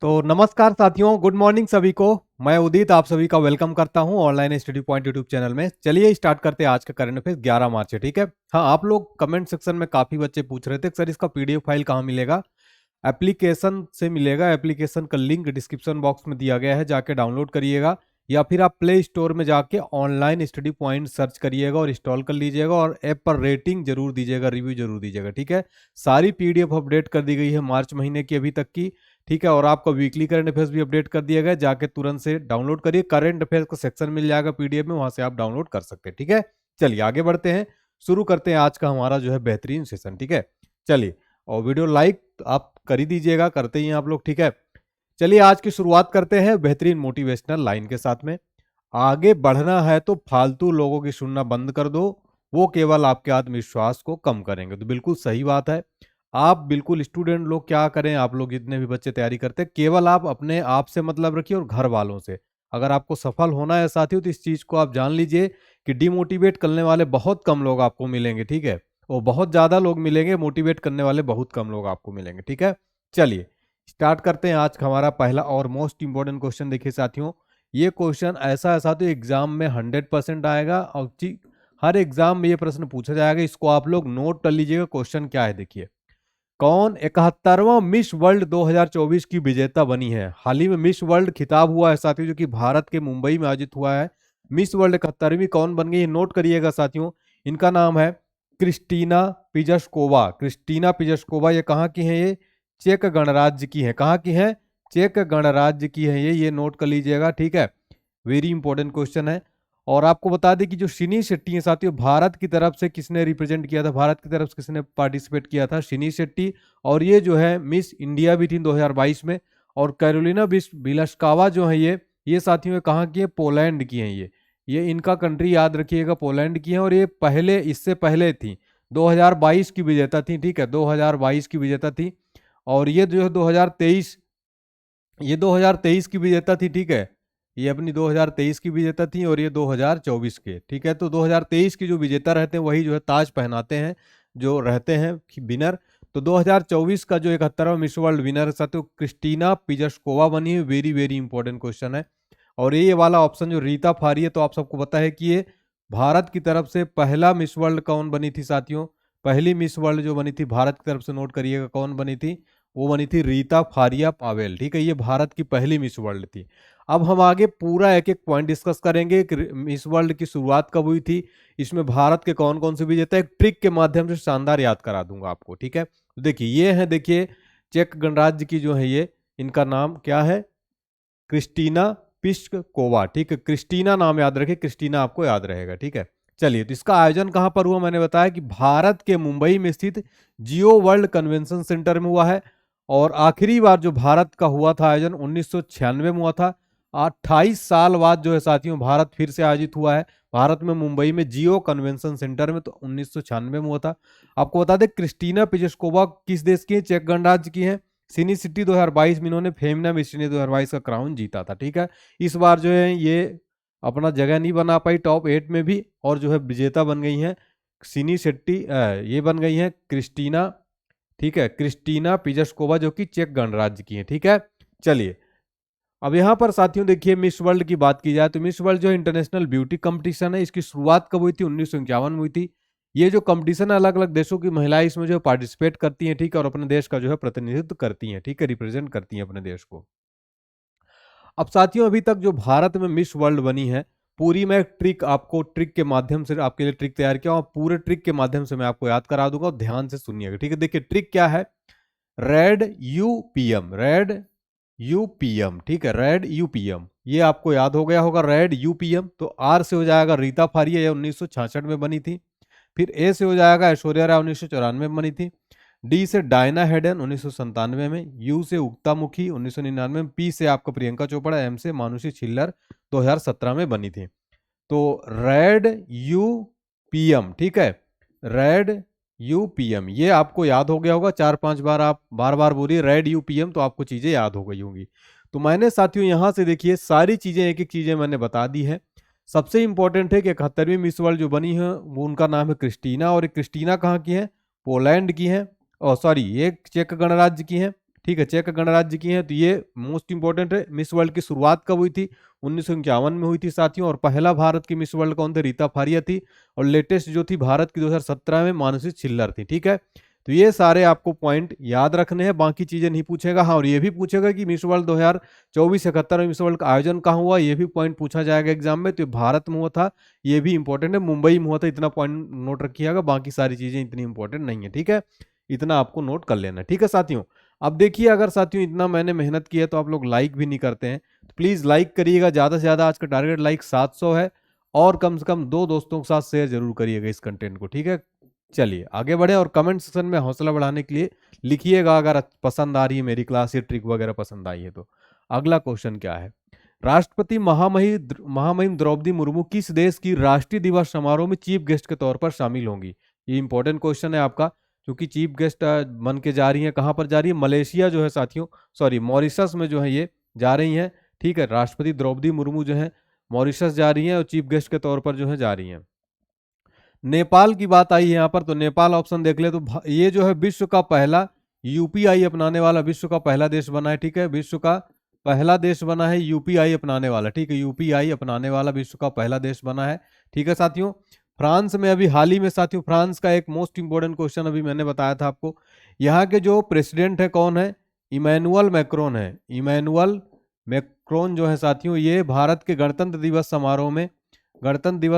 तो नमस्कार साथियों, गुड मॉर्निंग सभी को। मैं उदित आप सभी का वेलकम करता हूं online study point YouTube channel में। चलिए स्टार्ट करते हैं आज का करंट अफेयर्स 11 मार्च है। ठीक है। हाँ, आप लोग कमेंट सेक्शन में काफी बच्चे पूछ रहे थे सर इसका पीडीएफ फाइल कहाँ मिलेगा। एप्लीकेशन से मिलेगा। एप्लीकेशन का लिंक डिस्क्रिप्शन बॉक्स में दिया गया है, जाके डाउनलोड करिएगा या फिर आप प्ले स्टोर में जाके ऑनलाइन स्टडी पॉइंट सर्च करिएगा और इंस्टॉल कर लीजिएगा और ऐप पर रेटिंग जरूर दीजिएगा, रिव्यू जरूर दीजिएगा। ठीक है। सारी पीडीएफ अपडेट कर दी गई है मार्च महीने की अभी तक की। ठीक है। और आपका वीकली करंट अफेयर्स भी अपडेट कर दिया गया, जाके तुरंत से डाउनलोड करिए। करंट अफेयर्स का सेक्शन मिल जाएगा पीडीएफ में, वहां से आप डाउनलोड कर सकते हैं। ठीक है। चलिए आगे बढ़ते हैं, शुरू करते हैं आज का हमारा जो है बेहतरीन सेशन। ठीक है। चलिए, और वीडियो लाइक आप कर ही दीजिएगा, करते ही हैं आप लोग। ठीक है। चलिए आज की शुरुआत करते हैं बेहतरीन मोटिवेशनल लाइन के साथ में। आगे बढ़ना है तो फालतू लोगों की सुनना बंद कर दो, वो केवल आपके आत्मविश्वास को कम करेंगे। तो बिल्कुल सही बात है। आप बिल्कुल स्टूडेंट लोग क्या करें, आप लोग जितने भी बच्चे तैयारी करते हैं, केवल आप अपने आप से मतलब रखिए और घर वालों से। अगर आपको सफल होना है साथियों, तो इस चीज को आप जान लीजिए कि डिमोटिवेट करने वाले बहुत कम लोग आपको मिलेंगे। ठीक है। वो बहुत ज्यादा लोग मिलेंगे, मोटिवेट करने वाले बहुत कम लोग आपको मिलेंगे। ठीक है। चलिए स्टार्ट करते हैं आज का हमारा पहला और मोस्ट इंपॉर्टेंट क्वेश्चन। देखिए साथियों, ये क्वेश्चन ऐसा ऐसा तो एग्जाम में 100% आएगा और हर एग्जाम में ये प्रश्न पूछा जाएगा। इसको आप लोग नोट कर लीजिएगा। क्वेश्चन क्या है देखिए, कौन 71वां मिस वर्ल्ड 2024 की विजेता बनी है। हाल ही में मिस वर्ल्ड खिताब हुआ है साथियों, जो कि भारत के मुंबई में आयोजित हुआ है। मिस वर्ल्ड 71वीं कौन बन गई, नोट करिएगा साथियों। इनका नाम है क्रिस्टीना पिजस्कोवा। क्रिस्टीना पिजस्कोवा, ये कहाँ की है, ये चेक गणराज्य की है। कहाँ की है, चेक गणराज्य की है ये नोट कर लीजिएगा। ठीक है। वेरी इंपॉर्टेंट क्वेश्चन है। और आपको बता दें कि जो शिनी शेट्टी है साथियों, भारत की तरफ से किसने रिप्रेजेंट किया था, भारत की तरफ से किसने पार्टिसिपेट किया था, शिनी शेट्टी। और ये जो है मिस इंडिया भी थी 2022 में। और कैरोलिना बिलास्कावा जो है ये साथियों कहाँ की है, पोलैंड की है ये इनका कंट्री याद रखिएगा, पोलैंड की है। और ये पहले, इससे पहले थी 2022 की विजेता थी। ठीक है, 2022 की विजेता थी। और ये जो है 2023, ये 2023 की विजेता थी। ठीक है, ये अपनी 2023 की विजेता थी और ये 2024 के। ठीक है, तो 2023 की जो विजेता रहते हैं वही जो है ताज पहनाते हैं, जो रहते हैं विनर। तो 2024 का जो 71वां मिस वर्ल्ड विनर है तो क्रिस्टीना पिजस्कोवा बनी है। वेरी वेरी इंपॉर्टेंट क्वेश्चन है। और ये वाला ऑप्शन जो रीता फारी है, तो आप सबको पता है कि ये भारत की तरफ से पहला मिस वर्ल्ड कौन बनी थी साथियों, पहली मिस वर्ल्ड जो बनी थी भारत की तरफ से, नोट करिएगा कौन बनी थी, वो बनी थी रीता फारिया पावेल। ठीक है, ये भारत की पहली मिस वर्ल्ड थी। अब हम आगे पूरा एक एक पॉइंट डिस्कस करेंगे कि मिस वर्ल्ड की शुरुआत कब हुई थी, इसमें भारत के कौन कौन से विजेता, एक ट्रिक के माध्यम से शानदार याद करा दूंगा आपको। ठीक है, तो देखिए ये है, देखिए चेक गणराज्य की जो है ये, इनका नाम क्या है, क्रिस्टीना पिस्कोवा। ठीक है, क्रिस्टीना नाम याद रखें, क्रिस्टीना आपको याद रहेगा। ठीक है। चलिए, तो इसका आयोजन कहां पर हुआ, मैंने बताया कि भारत के मुंबई में स्थित जियो वर्ल्ड कन्वेंशन सेंटर में हुआ है। और आखिरी बार जो भारत का हुआ था आयोजन 1996 में हुआ था। 28 साल बाद जो है साथियों भारत फिर से आयोजित हुआ है, भारत में मुंबई में जियो कन्वेंशन सेंटर में, तो 1996 में हुआ था। आपको बता दें क्रिस्टीना पिजस्कोवा किस देश की है, चेक गणराज्य की है। सिनी सिटी 2022 में इन्होंने फेमिना मिस इंडिया 2022 का क्राउन जीता था। ठीक है, इस बार जो है ये अपना जगह नहीं बना पाई टॉप 8 में भी, और जो है विजेता बन गई हैं सिनी शेट्टी, ये बन गई हैं क्रिस्टीना। ठीक है, क्रिस्टीना पिजस्कोवा जो कि चेक गणराज्य की है। ठीक है। चलिए, अब यहाँ पर साथियों देखिए, मिस वर्ल्ड की बात की जाए तो मिस वर्ल्ड जो इंटरनेशनल ब्यूटी कंपटीशन है, इसकी शुरुआत कब हुई थी, 1951 में हुई थी। ये जो कंपटीशन है, अलग अलग देशों की महिलाएं इसमें जो पार्टिसिपेट करती हैं। ठीक है, और अपने देश का जो है प्रतिनिधित्व करती हैं। ठीक है, रिप्रेजेंट करती हैं अपने देश को। अब साथियों अभी तक जो भारत में मिस वर्ल्ड बनी है, पूरी मैं ट्रिक आपको, ट्रिक के माध्यम से आपके लिए ट्रिक तैयार किया हूं, पूरे ट्रिक के माध्यम से मैं आपको याद करा दूंगा, ध्यान से सुनिएगा। ठीक है, देखिए ट्रिक क्या है, रेड यूपीएम, रेड यूपीएम। ठीक है, रेड यूपीएम, ये आपको याद हो गया होगा, रेड यूपीएम। तो आर से हो जाएगा रीता फारिया, ये 1966 में बनी थी। फिर ए से हो जाएगा ऐश्वर्या राय, 1994 में बनी थी। डी से डायना हेडन 1997 में, यू से उक्ता मुखी 1999 में, पी से आपका प्रियंका चोपड़ा, एम से मानुषी छिल्लर 2017 में बनी थी। तो रेड यू पीएम, ठीक है, रेड यूपीएम, ये आपको याद हो गया होगा। 4-5 बार आप बार बार बोलिए रेड यूपीएम, तो आपको चीजें याद हो गई होंगी। तो मैंने साथियों यहां से देखिए सारी चीजें, एक एक चीजें मैंने बता दी है। सबसे इंपॉर्टेंट है कि 71वीं मिस वर्ल्ड जो बनी है वो उनका नाम है क्रिस्टीना, और क्रिस्टीना कहाँ की है, पोलैंड की है, और सॉरी ये चेक गणराज्य की है। ठीक है, चेक गणराज्य की हैं, तो ये मोस्ट इंपॉर्टेंट है। मिस वर्ल्ड की शुरुआत कब हुई थी? 1951 में हुई थी साथियों। और पहला भारत की मिस वर्ल्ड कौन थे? रीता फारिया थी। और लेटेस्ट जो थी भारत की 2017 में मानसी छिल्लर थी। ठीक है, तो ये सारे आपको पॉइंट याद रखने हैं, बाकी चीजें नहीं पूछेगा। हाँ, और ये भी पूछेगा कि मिस वर्ल्ड 2024-71 में मिस वर्ल्ड का आयोजन कहाँ हुआ, ये भी पॉइंट पूछा जाएगा एग्जाम में। तो भारत में हुआ था, ये भी इंपॉर्टेंट है। मुंबई में हुआ था, इतना पॉइंट नोट रखिएगा, बाकी सारी चीजें इतनी इंपॉर्टेंट नहीं है। ठीक है, इतना आपको नोट कर लेना है। ठीक है साथियों, अब देखिए, अगर साथियों इतना मैंने मेहनत की है तो आप लोग लाइक भी नहीं करते हैं, तो प्लीज लाइक करिएगा ज्यादा से ज्यादा। आज का टारगेट लाइक 700 है, और कम से कम 2 दोस्तों के साथ शेयर जरूर करिएगा इस कंटेंट को। ठीक है, चलिए आगे बढ़े, और कमेंट सेक्शन में हौसला बढ़ाने के लिए लिखिएगा अगर पसंद आ रही है मेरी क्लास, ये ट्रिक वगैरह पसंद आई है तो। अगला क्वेश्चन क्या है? राष्ट्रपति महामहिम द्रौपदी मुर्मू किस देश की राष्ट्रीय दिवस समारोह में चीफ गेस्ट के तौर पर शामिल होंगी? ये इंपॉर्टेंट क्वेश्चन है आपका, क्योंकि चीफ गेस्ट बन के जा रही हैं। कहां पर जा रही है? मलेशिया जो है साथियों, सॉरी मॉरिशस में जो है ये जा रही हैं। ठीक है, राष्ट्रपति द्रौपदी मुर्मू जो है मॉरिशस जा रही हैं और चीफ गेस्ट के तौर पर जो है जा रही हैं। नेपाल की बात आई है यहाँ पर, तो नेपाल ऑप्शन देख ले, तो ये जो है विश्व का पहला यूपीआई अपनाने वाला विश्व का पहला देश बना है। ठीक है, विश्व का पहला देश बना है यूपीआई अपनाने वाला। ठीक है, यूपीआई अपनाने वाला विश्व का पहला देश बना है। ठीक है साथियों, फ्रांस में अभी हाल ही में साथियों, फ्रांस का एक मोस्ट इंपोर्टेंट क्वेश्चन अभी मैंने बताया था आपको। यहाँ के जो प्रेसिडेंट है कौन है? इमैनुअल मैक्रोन है। इमैनुअल मैक्रोन जो है साथियों, ये भारत के गणतंत्र दिवस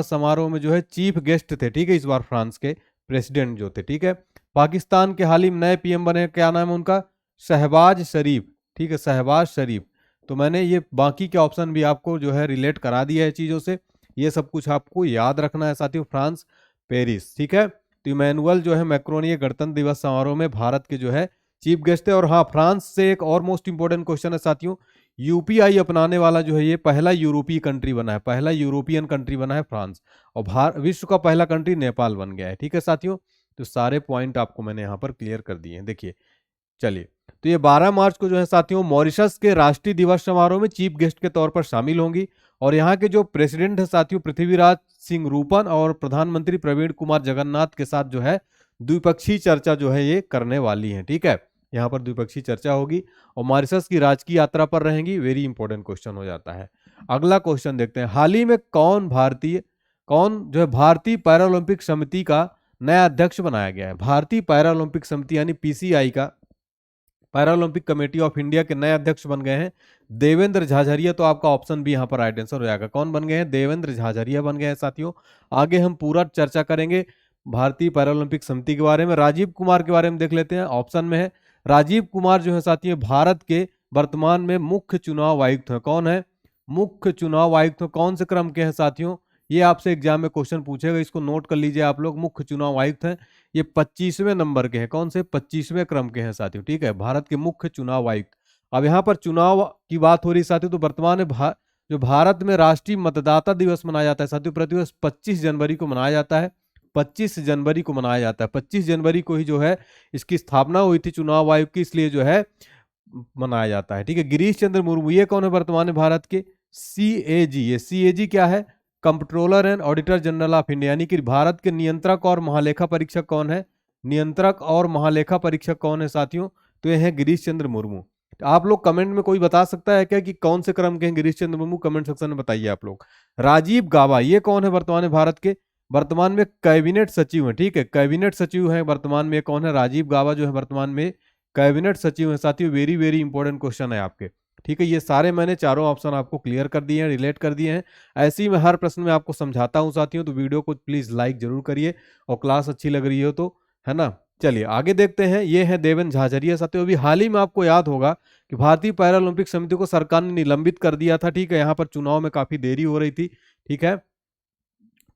समारोह में जो है चीफ गेस्ट थे। ठीक है, इस बार फ्रांस के प्रेसिडेंट जो थे। ठीक है, पाकिस्तान के हाल ही में नए पीएम बने, क्या नाम है उनका? शहबाज शरीफ। ठीक है, शहबाज शरीफ। तो मैंने ये बाकी के ऑप्शन भी आपको जो है रिलेट करा दिया है चीजों से, ये सब कुछ आपको याद रखना है साथियों। France, Paris. ठीक है, तो इमैनुअल जो है मैक्रोन ये गणतंत्र दिवस समारोह में भारत के जो है चीफ गेस्ट थे। और हाँ, फ्रांस से एक और मोस्ट इंपोर्टेंट क्वेश्चन है साथियों, यूपीआई अपनाने वाला जो है ये पहला यूरोपीय कंट्री बना है, पहला यूरोपियन कंट्री बना है फ्रांस। और विश्व का पहला कंट्री नेपाल बन गया है। ठीक है साथियों, तो सारे पॉइंट आपको मैंने यहाँ पर क्लियर कर दिए हैं। देखिए, चलिए, तो ये 12 मार्च को जो है साथियों मॉरिशस के राष्ट्रीय दिवस समारोह में चीफ गेस्ट के तौर पर शामिल होंगी। और यहाँ के जो प्रेसिडेंट है साथियों पृथ्वीराज सिंह रूपन, और प्रधानमंत्री प्रवीण कुमार जगन्नाथ के साथ जो है द्विपक्षीय चर्चा जो है ये करने वाली है। ठीक है, यहाँ पर द्विपक्षीय चर्चा होगी और मॉरिशस की राजकीय यात्रा पर रहेंगी। वेरी इंपॉर्टेंट क्वेश्चन हो जाता है। अगला क्वेश्चन देखते हैं, हाल ही में कौन जो है भारतीय पैरालंपिक समिति का नया अध्यक्ष बनाया गया है? भारतीय पैरालंपिक समिति यानी पीसीआई का, पैरालंपिक कमेटी ऑफ इंडिया के नए अध्यक्ष बन गए हैं देवेंद्र झाझरिया। तो आपका ऑप्शन भी यहाँ पर राइट आंसर हो जाएगा। कौन बन गए हैं? देवेंद्र झाझरिया बन गए हैं साथियों। आगे हम पूरा चर्चा करेंगे भारतीय पैरालंपिक समिति के बारे में। राजीव कुमार के बारे में देख लेते हैं, ऑप्शन में है राजीव कुमार जो है साथियों भारत के वर्तमान में मुख्य चुनाव आयुक्त है। कौन है? मुख्य चुनाव आयुक्त कौन से क्रम के हैं साथियों? ये आपसे एग्जाम में क्वेश्चन पूछेगा, इसको नोट कर लीजिए आप लोग। मुख्य चुनाव आयुक्त हैं, ये 25वें नंबर के हैं। कौन से? 25वें क्रम के हैं साथियों। ठीक है, भारत के मुख्य चुनाव आयुक्त। अब यहाँ पर चुनाव की बात हो रही साथियों, तो वर्तमान में जो भारत में राष्ट्रीय मतदाता दिवस मनाया जाता है साथियों, प्रतिवर्ष 25 जनवरी को मनाया जाता है। 25 जनवरी को मनाया जाता है। 25 जनवरी को ही जो है इसकी स्थापना हुई थी चुनाव आयोग की, इसलिए जो है मनाया जाता है। ठीक है, गिरीश चंद्र मुर्मू ये कौन है वर्तमान में भारत के? सीएजी। ये सीएजी क्या है? Controller and auditor general of India, यानी कि भारत के नियंत्रक और महालेखा परीक्षक कौन है? नियंत्रक और महालेखा परीक्षक कौन है साथियों? तो ये है गिरीश चंद्र मुर्मू। तो आप लोग कमेंट में कोई बता सकता है क्या कि कौन से क्रम के हैं गिरीश चंद्र मुर्मू? कमेंट सेक्शन में बताइए आप लोग। राजीव गाबा ये कौन है वर्तमान में भारत के? वर्तमान में कैबिनेट सचिव है। ठीक है, कैबिनेट सचिव है वर्तमान में। कौन है? राजीव गाबा जो है वर्तमान में कैबिनेट सचिव है साथियों। वेरी वेरी इंपॉर्टेंट क्वेश्चन है आपके। ठीक है, ये सारे मैंने चारों ऑप्शन आपको क्लियर कर दिए हैं, रिलेट कर दिए हैं। ऐसे ही मैं हर प्रश्न में आपको समझाता हूं साथियों, तो वीडियो को प्लीज लाइक जरूर करिए, और क्लास अच्छी लग रही हो तो, है ना। चलिए आगे देखते हैं, ये है देवेंद्र झाझरिया साथियों। अभी हाल ही में आपको याद होगा कि भारतीय पैरालंपिक समिति को सरकार ने निलंबित कर दिया था। ठीक है, यहाँ पर चुनाव में काफी देरी हो रही थी। ठीक है,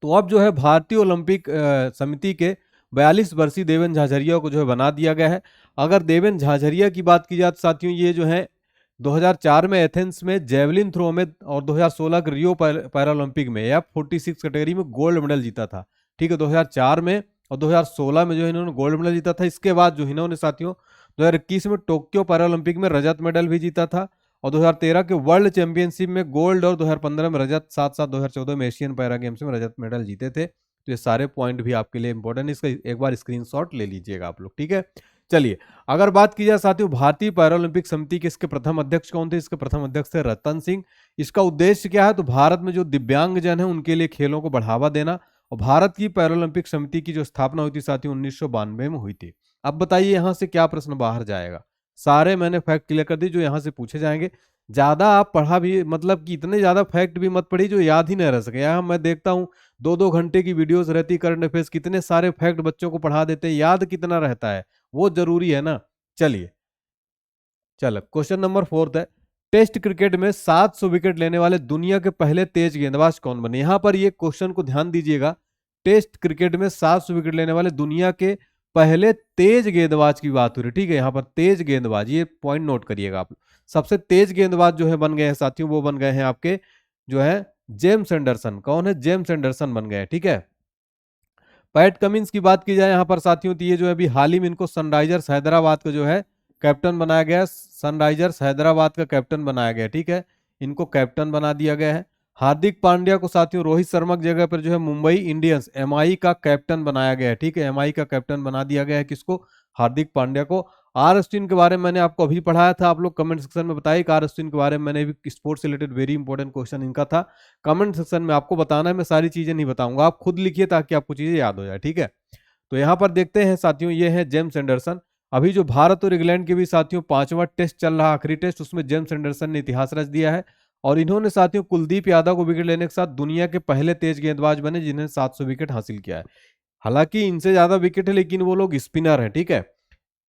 तो अब जो है भारतीय ओलंपिक समिति के 42 वर्षीय देवेंद्र झाझरिया को जो है बना दिया गया है। अगर देवेंद्र झाझरिया की बात की जाए तो साथियों ये जो है 2004 में एथेंस में जेवलिन थ्रो में, और 2016 के रियो पैरालंपिक में F46 कैटेगरी में गोल्ड मेडल जीता था। ठीक है, 2004 में और 2016 में जो है इन्होंने गोल्ड मेडल जीता था। इसके बाद जो इन्होंने साथियों 2021 में टोक्यो पैरालंपिक में रजत मेडल भी जीता था, और 2013 के वर्ल्ड चैंपियनशिप में गोल्ड, और 2015 में रजत, साथ साथ 2014 में एशियन पैरा गेम्स में रजत मेडल जीते थे। तो ये सारे पॉइंट भी आपके लिए इंपॉर्टेंट है, इसका एक बार स्क्रीनशॉट ले लीजिएगा आप लोग। ठीक है, चलिए, अगर बात की जाए साथियों भारतीय पैरालंपिक समिति के इसके प्रथम अध्यक्ष कौन थे? इसके प्रथम अध्यक्ष थे रतन सिंह। इसका उद्देश्य क्या है? तो भारत में जो दिव्यांगजन है उनके लिए खेलों को बढ़ावा देना। और भारत की पैरालंपिक समिति की जो स्थापना हुई थी साथियों 1992 में हुई थी। अब बताइए यहां से क्या प्रश्न बाहर जाएगा? सारे मैंने फैक्ट क्लियर कर दिए जो यहां से पूछे जाएंगे। ज्यादा आप पढ़ा भी, मतलब कि इतने ज्यादा फैक्ट भी मत पढ़िए जो याद ही नहीं रह सके। यहाँ मैं देखता हूँ 2-2 घंटे की वीडियोस रहती करंट अफेयर्स, कितने सारे फैक्ट बच्चों को पढ़ा देते हैं, याद कितना रहता है वो जरूरी है ना। चलिए, चलो क्वेश्चन नंबर 4 है, टेस्ट क्रिकेट में 700 विकेट लेने वाले दुनिया के पहले तेज गेंदबाज कौन बने? यहां पर ये क्वेश्चन को ध्यान दीजिएगा। टेस्ट क्रिकेट में 700 विकेट लेने वाले दुनिया के पहले तेज गेंदबाज की बात हो रही, ठीक है। यहां पर तेज गेंदबाज, ये पॉइंट नोट करिएगा आप। सबसे तेज गेंदबाज जो है बन गए हैं साथियों, वो बन गए हैं आपके जो है जेम्स एंडरसन। कौन है? जेम्स एंडरसन बन गए, ठीक है। पैट कमिंस की बात की जाए यहाँ पर साथियों, तो ये जो है अभी हाल ही में इनको सनराइजर्स हैदराबाद का जो है कैप्टन बनाया गया। सनराइजर्स हैदराबाद का कैप्टन बनाया गया, ठीक है। इनको कैप्टन बना दिया गया है। हार्दिक पांड्या को साथियों रोहित शर्मा की जगह पर जो है मुंबई इंडियंस एमआई का कैप्टन बनाया गया है, ठीक है। एमआई का कैप्टन बना दिया गया है किसको? हार्दिक पांड्या को। आर अश्विन के बारे में मैंने आपको अभी पढ़ाया था, आप लोग कमेंट सेक्शन में बताइए। आर अश्विन के बारे में मैंने भी स्पोर्ट्स से रिलेटेड वेरी इंपॉर्टेंट क्वेश्चन इनका था, कमेंट सेक्शन में आपको बताना है। मैं सारी चीजें नहीं बताऊंगा, आप खुद लिखिए ताकि आपको चीजें याद हो जाए, ठीक है। तो यहाँ पर देखते हैं साथियों, ये है जेम्स एंडरसन। अभी जो भारत और इंग्लैंड के भी साथियों 5वां टेस्ट चल रहा, आखिरी टेस्ट, उसमें जेम्स एंडरसन ने इतिहास रच दिया है। और इन्होंने साथियों कुलदीप यादव को विकेट लेने के साथ दुनिया के पहले तेज गेंदबाज बने जिन्हें 700 विकेट हासिल किया है। हालांकि इनसे ज्यादा विकेट है लेकिन वो लोग स्पिनर हैं, ठीक है।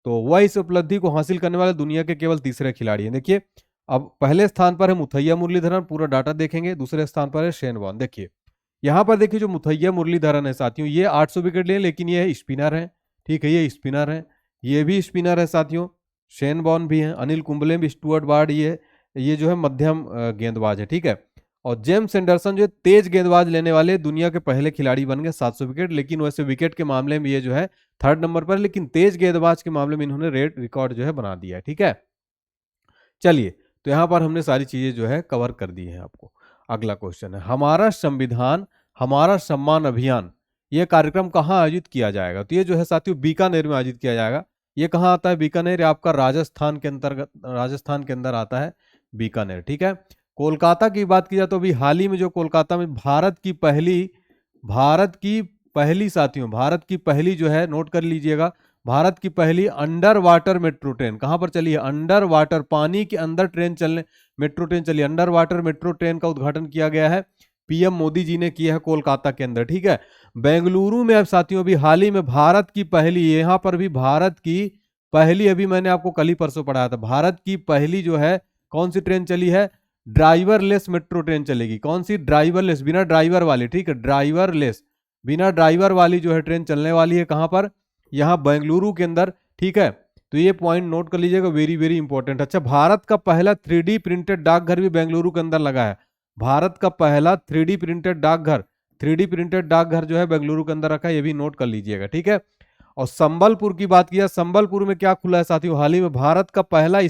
तो वह इस उपलब्धि को हासिल करने वाले दुनिया के केवल तीसरे खिलाड़ी हैं। देखिए, अब पहले स्थान पर है मुथैया मुरलीधरन, पूरा डाटा देखेंगे। दूसरे स्थान पर है शेन वॉर्न। देखिए यहां पर देखिए जो मुथैया मुरलीधरन है साथियों, ये 800 विकेट लिए, लेकिन ये स्पिनर है, ठीक है, ये स्पिनर है, ये भी स्पिनर है साथियों। शेन वॉर्न भी है, अनिल कुंबले भी, स्टुअर्ट ब्राड, ये जो है मध्यम गेंदबाज है, ठीक है। और जेम्स एंडरसन जो तेज गेंदबाज लेने वाले दुनिया के पहले खिलाड़ी बन गए 700 विकेट। लेकिन वैसे विकेट के मामले में ये जो है 3rd नंबर पर, लेकिन तेज गेंदबाज के मामले में इन्होंने रेड रिकॉर्ड जो है बना दिया है, ठीक है। चलिए, तो यहां पर हमने सारी चीजें जो है कवर कर दी है आपको। अगला क्वेश्चन है, हमारा संविधान हमारा सम्मान अभियान, ये कार्यक्रम कहाँ आयोजित किया जाएगा? तो ये जो है साथियों बीकानेर में आयोजित किया जाएगा। ये कहाँ आता है? बीकानेर, आपका राजस्थान के अंतर्गत, राजस्थान के अंदर आता है बीकानेर, ठीक है। कोलकाता की बात की जाए तो अभी हाल ही में जो कोलकाता में भारत की पहली साथियों, भारत की पहली जो है, नोट कर लीजिएगा, भारत की पहली अंडर वाटर मेट्रो ट्रेन कहां पर चली है? अंडर वाटर, पानी के अंदर ट्रेन चलने, मेट्रो ट्रेन चली, अंडर वाटर मेट्रो ट्रेन का उद्घाटन किया गया है, पीएम मोदी जी ने किया है कोलकाता के अंदर, ठीक है। बेंगलुरु में अब साथियों अभी हाल ही में भारत की पहली, यहां पर भी भारत की पहली, अभी मैंने आपको कल ही परसों पढ़ाया था, भारत की पहली जो है कौन सी ट्रेन चली है? ड्राइवरलेस मेट्रो ट्रेन चलेगी। कौन सी? ड्राइवरलेस, बिना ड्राइवर वाली, ठीक है, ड्राइवरलेस, बिना ड्राइवर वाली जो है ट्रेन चलने वाली है। कहां पर? यहाँ बेंगलुरु के अंदर, ठीक है। तो ये पॉइंट नोट कर लीजिएगा, वेरी वेरी इंपॉर्टेंट। अच्छा, भारत का पहला 3D प्रिंटेड डाकघर भी बेंगलुरु के अंदर लगा है। भारत का पहला 3D प्रिंटेड डाकघर, 3D प्रिंटेड डाकघर जो है बेंगलुरु के अंदर रखा है, ये भी नोट कर लीजिएगा, ठीक है। और संबलपुर की बात किया, संबलपुर में क्या खुला है साथियों हाल ही में? भारत का पहला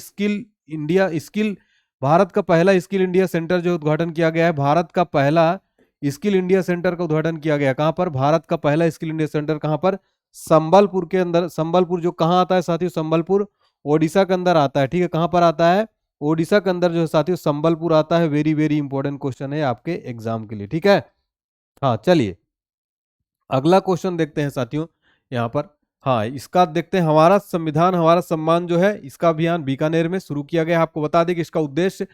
स्किल इंडिया सेंटर जो उद्घाटन किया गया है। भारत का पहला स्किल इंडिया सेंटर का उद्घाटन किया गया। कहां पर? भारत का पहला स्किल इंडिया सेंटर कहां पर? संबलपुर के अंदर। संबलपुर जो कहां आता है साथियों? संबलपुर ओडिशा के अंदर आता है, ठीक है। कहां पर आता है? ओडिशा के अंदर जो है साथियों संबलपुर आता है। वेरी वेरी इंपॉर्टेंट क्वेश्चन है आपके एग्जाम के लिए, ठीक है। हाँ, चलिए अगला क्वेश्चन देखते हैं साथियों यहाँ पर। हाँ, इसका देखते हैं, हमारा संविधान हमारा सम्मान जो है, इसका अभियान बीकानेर में शुरू किया गया है। आपको बता दें कि इसका उद्देश्य,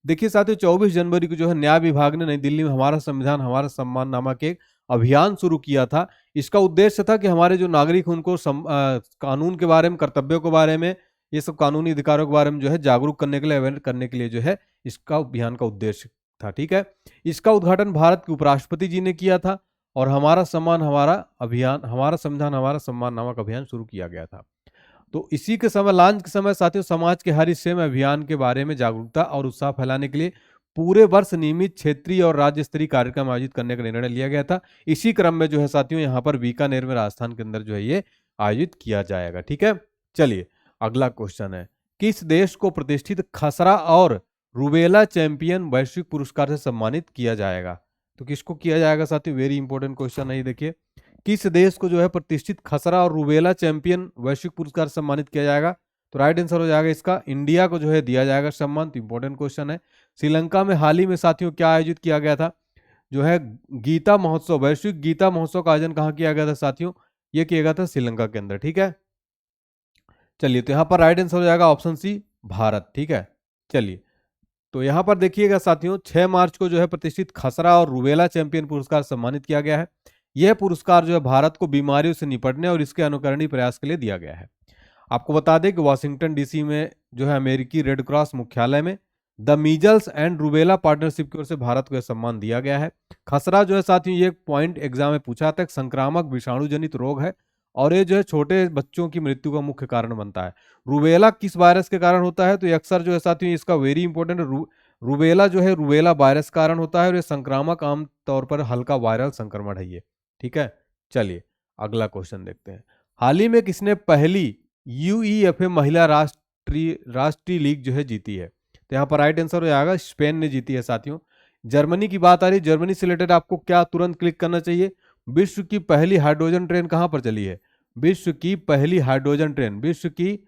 देखिए साथियों 24 जनवरी को जो है न्याय विभाग ने नई दिल्ली में हमारा संविधान हमारा सम्मान नामक एक अभियान शुरू किया था। इसका उद्देश्य था कि हमारे जो नागरिक उनको कानून के बारे में, कर्तव्यों के बारे में, ये सब कानूनी अधिकारों के बारे में जो है जागरूक करने के लिए, अवेयर करने के लिए जो है इसका अभियान का उद्देश्य था, ठीक है। इसका उद्घाटन भारत के उपराष्ट्रपति जी ने किया था और हमारा सम्मान हमारा अभियान, हमारा संविधान हमारा सम्मान नामक अभियान शुरू किया गया था। तो इसी के समय, लॉन्च के समय साथियों समाज के हर हिस्से में अभियान के बारे में जागरूकता और उत्साह फैलाने के लिए पूरे वर्ष नियमित क्षेत्रीय और राज्य स्तरीय कार्यक्रम आयोजित करने का निर्णय लिया गया था। इसी क्रम में जो है साथियों यहाँ पर बीकानेर में, राजस्थान के अंदर जो है ये आयोजित किया जाएगा, ठीक है। चलिए अगला क्वेश्चन है, किस देश को प्रतिष्ठित खसरा और रूबेला चैंपियन वैश्विक पुरस्कार से सम्मानित किया जाएगा? तो किसको किया जाएगा साथियों? वेरी इंपॉर्टेंट क्वेश्चन है ये, देखिए किस देश को जो है प्रतिष्ठित खसरा और रूबेला चैंपियन वैश्विक पुरस्कार से सम्मानित किया जाएगा? तो राइट आंसर हो जाएगा इसका इंडिया को जो है दिया जाएगा सम्मान। तो इंपॉर्टेंट क्वेश्चन है। श्रीलंका में हाल ही में साथियों क्या आयोजित किया गया था? जो है गीता महोत्सव, वैश्विक गीता महोत्सव का आयोजन कहाँ किया गया था साथियों? ये किया गया था श्रीलंका के अंदर। ठीक है, चलिए तो यहाँ पर राइट आंसर हो जाएगा ऑप्शन सी भारत। ठीक है, चलिए तो यहाँ पर देखिएगा साथियों 6 मार्च को जो है प्रतिष्ठित खसरा और रूबेला चैंपियन पुरस्कार सम्मानित किया गया है। यह पुरस्कार जो है भारत को बीमारियों से निपटने और इसके अनुकरणीय प्रयास के लिए दिया गया है। आपको बता दें कि वाशिंगटन डीसी में जो है अमेरिकी रेड क्रॉस मुख्यालय में the measles and rubella partnership की ओर से भारत को यह सम्मान दिया गया है। खसरा जो है साथियों ये पॉइंट एग्जाम में पूछा था, संक्रामक विषाणु जनित रोग है और ये जो है छोटे बच्चों की मृत्यु का मुख्य कारण बनता है। रूबेला किस वायरस के कारण होता है? तो ये अक्सर जो है साथियों इसका वेरी इंपॉर्टेंट रूबेला जो है रूबेला वायरस कारण होता है और ये संक्रामक आम तौर पर हल्का वायरल संक्रमण है ये। ठीक है, चलिए अगला क्वेश्चन देखते हैं। हाल ही में किसने पहली यूईएफए महिला राष्ट्रीय लीग जो है जीती है? तो यहाँ पर राइट आंसर हो जाएगा स्पेन ने जीती है साथियों। जर्मनी की बात आ रही है, जर्मनी से रिलेटेड आपको क्या तुरंत क्लिक करना चाहिए? विश्व की पहली हाइड्रोजन ट्रेन कहां पर चली है? विश्व की पहली हाइड्रोजन ट्रेन, विश्व की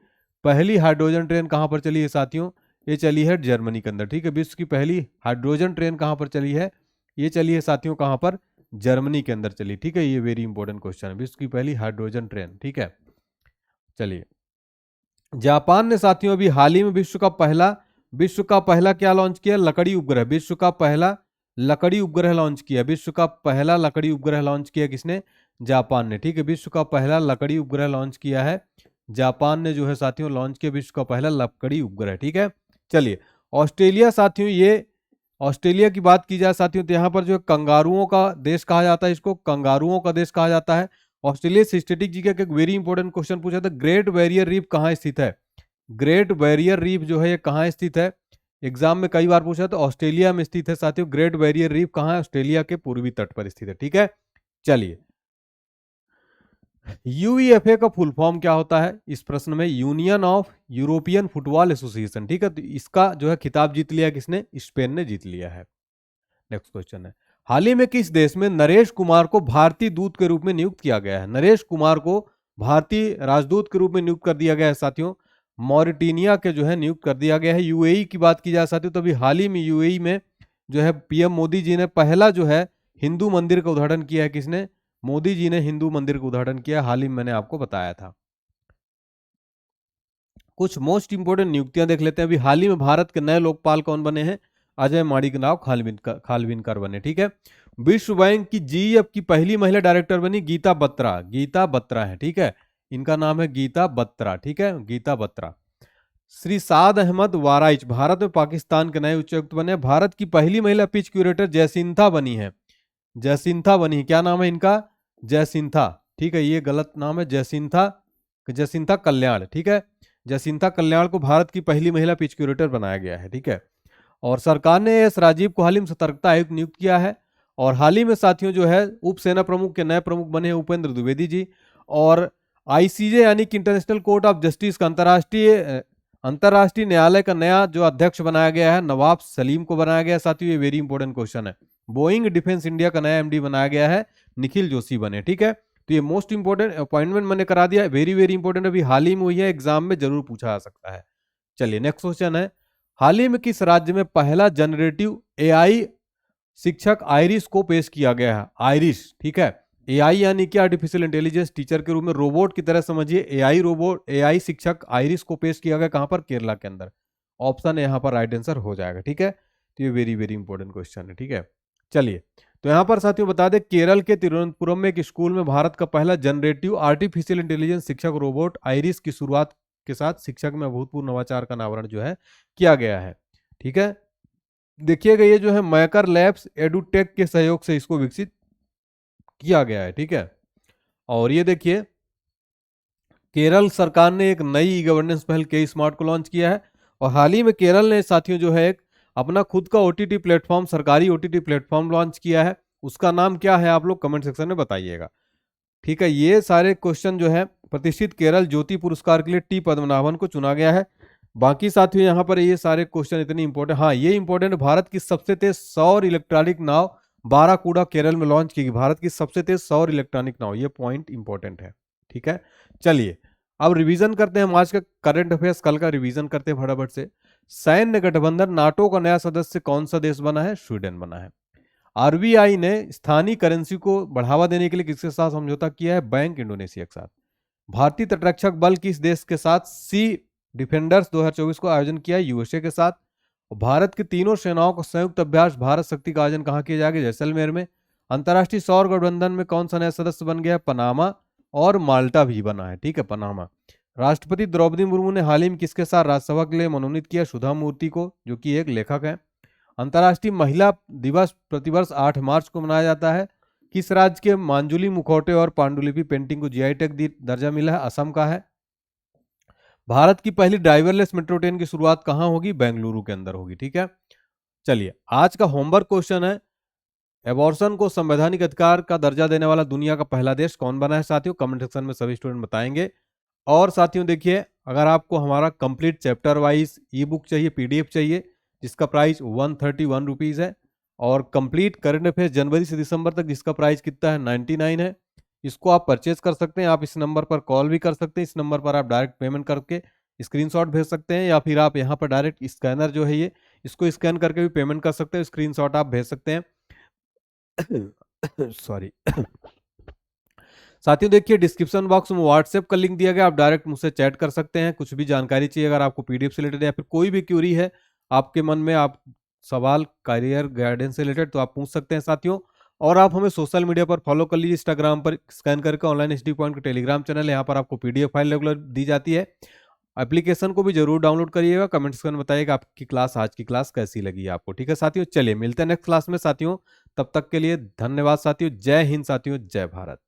पहली हाइड्रोजन ट्रेन कहां पर चली है साथियों? ये चली है जर्मनी के अंदर। ठीक है, विश्व की पहली हाइड्रोजन ट्रेन कहां पर चली है? ये चली है साथियों कहां पर? जर्मनी के अंदर चली। ठीक है, ये वेरी इंपॉर्टेंट क्वेश्चन है, विश्व की पहली हाइड्रोजन ट्रेन। ठीक है, चलिए जापान ने साथियों अभी हाल ही में विश्व का पहला क्या लॉन्च किया? लकड़ी उपग्रह। विश्व का पहला लकड़ी उपग्रह लॉन्च किया। विश्व का पहला लकड़ी उपग्रह लॉन्च किया किसने? जापान ने। ठीक है, विश्व का पहला लकड़ी उपग्रह लॉन्च किया है जापान ने जो है साथियों लॉन्च किया विश्व का पहला लकड़ी उपग्रह। ठीक है, चलिए ऑस्ट्रेलिया साथियों, ये ऑस्ट्रेलिया की बात की जाए साथियों तो यहाँ पर जो कंगारुओं का देश कहा जाता है, इसको कंगारुओं का देश कहा जाता है। ऑस्ट्रेलिया सिस्टेटिक जी का एक वेरी इंपॉर्टेंट क्वेश्चन पूछा था, ग्रेट बैरियर रीफ कहाँ स्थित है? ग्रेट बैरियर रीफ जो है ये कहाँ स्थित है? एग्जाम में कई बार पूछा तो ऑस्ट्रेलिया में स्थित है साथियों। ग्रेट बैरियर रीफ कहाँ है? ऑस्ट्रेलिया के पूर्वी तट पर स्थित है। ठीक है, चलिए यूईएफए का फुल फॉर्म क्या होता है? इस प्रश्न में union of European football association. ठीक है, तो इसका जो है खिताब जीत लिया किसने? स्पेन ने जीत लिया है। नेक्स्ट क्वेश्चन है, हाल ही में किस देश में नरेश कुमार को भारतीय दूत के रूप में नियुक्त किया गया है? नरेश कुमार को भारतीय राजदूत के रूप में नियुक्त कर दिया गया है साथियों। मॉरिटेनिया के जो है नियुक्त कर दिया गया है। यूएई की बात की जाए साथियों तो अभी हाल ही में यूएई में जो है पीएम मोदी जी ने पहला जो है हिंदू मंदिर का उद्घाटन किया है। किसने? मोदी जी ने हिंदू मंदिर का उद्घाटन किया, हाल ही में मैंने आपको बताया था। कुछ मोस्ट इंपोर्टेंट नियुक्तियां देख लेते हैं। अभी हाल ही में भारत के नए लोकपाल कौन बने हैं? अजय माणिकराव खालविनकर बने। ठीक है, विश्व बैंक की जीईएफ की पहली महिला डायरेक्टर बनी गीता बत्रा। गीता बत्रा है। ठीक है, इनका नाम है गीता बत्रा। ठीक है, गीता बत्रा। श्री साद अहमद वाराइच भारत में पाकिस्तान के नए उच्चायुक्त बने। भारत की पहली महिला पिच क्यूरेटर जयसिंथा बनी है। जयसिंथा बनी, क्या नाम है इनका? जयसिंथा। ठीक है, ये गलत नाम है, जयसिंथा कल्याण। ठीक है, जयसिंथा कल्याण को भारत की पहली महिला पिच क्यूरेटर बनाया गया है। ठीक है, और सरकार ने एस राजीव को हाल ही में सतर्कता आयुक्त नियुक्त किया है। और हाल ही में साथियों जो है उप सेना प्रमुख के नए प्रमुख बने हैं उपेंद्र द्विवेदी जी। और आईसीजे यानी कि इंटरनेशनल कोर्ट ऑफ जस्टिस का अंतर्राष्ट्रीय न्यायालय का नया जो अध्यक्ष बनाया गया है नवाब सलीम को बनाया गया है। साथियों ये वेरी इंपॉर्टेंट क्वेश्चन है। बोइंग डिफेंस इंडिया का नया एमडी बनाया गया है, निखिल जोशी बने। ठीक है, तो ये मोस्ट इंपॉर्टेंट अपॉइंटमेंट मैंने करा दिया, वेरी वेरी इंपॉर्टेंट, अभी हाल ही में हुई है, एग्जाम में जरूर पूछा जा सकता है। चलिए नेक्स्ट क्वेश्चन है, हाल ही में किस राज्य में पहला जनरेटिव एआई शिक्षक आइरिस को पेश किया गया है? आइरिस। ठीक है, एआई यानी कि आर्टिफिशियल इंटेलिजेंस टीचर के रूप में रोबोट की तरह समझिए। एआई शिक्षक आइरिस को पेश किया गया कहां पर? केरला के अंदर। ऑप्शन यहां पर राइट आंसर हो जाएगा। ठीक है, तो ये वेरी वेरी इंपॉर्टेंट क्वेश्चन है। ठीक है, चलिए तो यहां पर साथियों बता दें केरल के तिरुवनंतपुरम में एक स्कूल में भारत का पहला जनरेटिव आर्टिफिशियल इंटेलिजेंस शिक्षक रोबोट आइरिस की शुरुआत के साथ शिक्षक में अभूतपूर्व नवाचार का अनावरण जो है किया गया है। ठीक है, देखिएगा ये जो है मैकर लैब्स एडुटेक के सहयोग से इसको विकसित किया गया है। ठीक है, और ये देखिए केरल सरकार ने एक नई ई गवर्नेंस पहल के स्मार्ट को लॉन्च किया है। और हाल ही में केरल ने साथियों जो है एक अपना खुद का ओटीटी प्लेटफॉर्म, सरकारी ओटीटी प्लेटफॉर्म लॉन्च किया है। उसका नाम क्या है आप लोग कमेंट सेक्शन में बताइएगा। ठीक है, ये सारे क्वेश्चन जो है प्रतिष्ठित केरल ज्योति पुरस्कार के लिए टी पद्मनाभन को चुना गया है। बाकी साथियों यहाँ पर ये सारे क्वेश्चन इतने इंपॉर्टेंट, हाँ ये इंपॉर्टेंट, भारत की सबसे तेज सौर इलेक्ट्रॉनिक नाव बाराकूडा केरल में लॉन्च की गई भारत की सबसे तेज सौर इलेक्ट्रॉनिक नाव। ये पॉइंट इंपॉर्टेंट है, ठीक है। चलिए अब रिवीजन करते हैं, हम आज का करंट अफेयर्स कल का रिवीजन करते हैं फटाफट से। सैन्य गठबंधन नाटो का नया सदस्य कौन सा देश बना है? स्वीडन बना है। आरबीआई ने स्थानीय करेंसी को बढ़ावा देने के लिए किसके साथ समझौता किया है? बैंक इंडोनेशिया के साथ। भारतीय तटरक्षक बल किस देश के साथ सी डिफेंडर्स 2024 को आयोजन किया है? यूएसए के साथ। भारत की तीनों सेनाओं का संयुक्त अभ्यास भारत शक्ति का आयोजन कहाँ किया जाएगा? जैसलमेर में। अंतर्राष्ट्रीय सौर गठबंधन में कौन सा नया सदस्य बन गया है? पनामा और माल्टा भी बना है, ठीक है, पनामा। राष्ट्रपति द्रौपदी मुर्मू ने हाल ही में किसके साथ राज्यसभा के लिए मनोनीत किया? सुधा मूर्ति को, जो कि एक लेखक है। अंतर्राष्ट्रीय महिला दिवस प्रतिवर्ष 8 मार्च को मनाया जाता है। किस राज्य के मांजुली मुखौटे और पांडुलिपि पेंटिंग को जीआई टैग दर्जा मिला है? असम का है। भारत की पहली ड्राइवरलेस मेट्रो ट्रेन की शुरुआत कहां होगी? बेंगलुरु के अंदर होगी, ठीक है। चलिए आज का होमवर्क क्वेश्चन है, एबॉर्शन को संवैधानिक अधिकार का दर्जा देने वाला दुनिया का पहला देश कौन बना है? साथियों कमेंट सेक्शन में सभी स्टूडेंट बताएंगे। और साथियों देखिए, अगर आपको हमारा कंप्लीट चैप्टर वाइज ई बुक चाहिए, पीडीएफ चाहिए, जिसका प्राइस 131 रुपीज़ है, और कंप्लीट करंट अफेयर्स जनवरी से दिसंबर तक जिसका प्राइस कितना है? 99 है। इसको आप परचेज कर सकते हैं। आप इस नंबर पर कॉल भी कर सकते हैं, इस नंबर पर आप डायरेक्ट पेमेंट करके स्क्रीनशॉट भेज सकते हैं, या फिर आप यहाँ पर डायरेक्ट स्कैनर जो है ये, इसको स्कैन करके भी पेमेंट कर सकते हैं, स्क्रीनशॉट आप भेज सकते हैं। सॉरी। साथियों देखिए डिस्क्रिप्शन बॉक्स में व्हाट्सएप का लिंक दिया गया, आप डायरेक्ट मुझसे चैट कर सकते हैं। कुछ भी जानकारी चाहिए, अगर आपको पीडीएफ से रिलेटेड या फिर कोई भी क्यूरी है आपके मन में, आप सवाल करियर गाइडेंस से रिलेटेड, तो आप पूछ सकते हैं साथियों। और आप हमें सोशल मीडिया पर फॉलो कर लीजिए, इंस्टाग्राम पर स्कैन करके ऑनलाइन एचडी पॉइंट का टेलीग्राम चैनल है, यहाँ पर आपको पीडीएफ फाइल रेगुलर दी जाती है। एप्लीकेशन को भी जरूर डाउनलोड करिएगा। कमेंट सेक्शन में बताइएगा आपकी क्लास, आज की क्लास कैसी लगी आपको, ठीक है साथियों। चलिए मिलते हैं नेक्स्ट क्लास में साथियों, तब तक के लिए धन्यवाद साथियों। जय हिंद साथियों, जय भारत।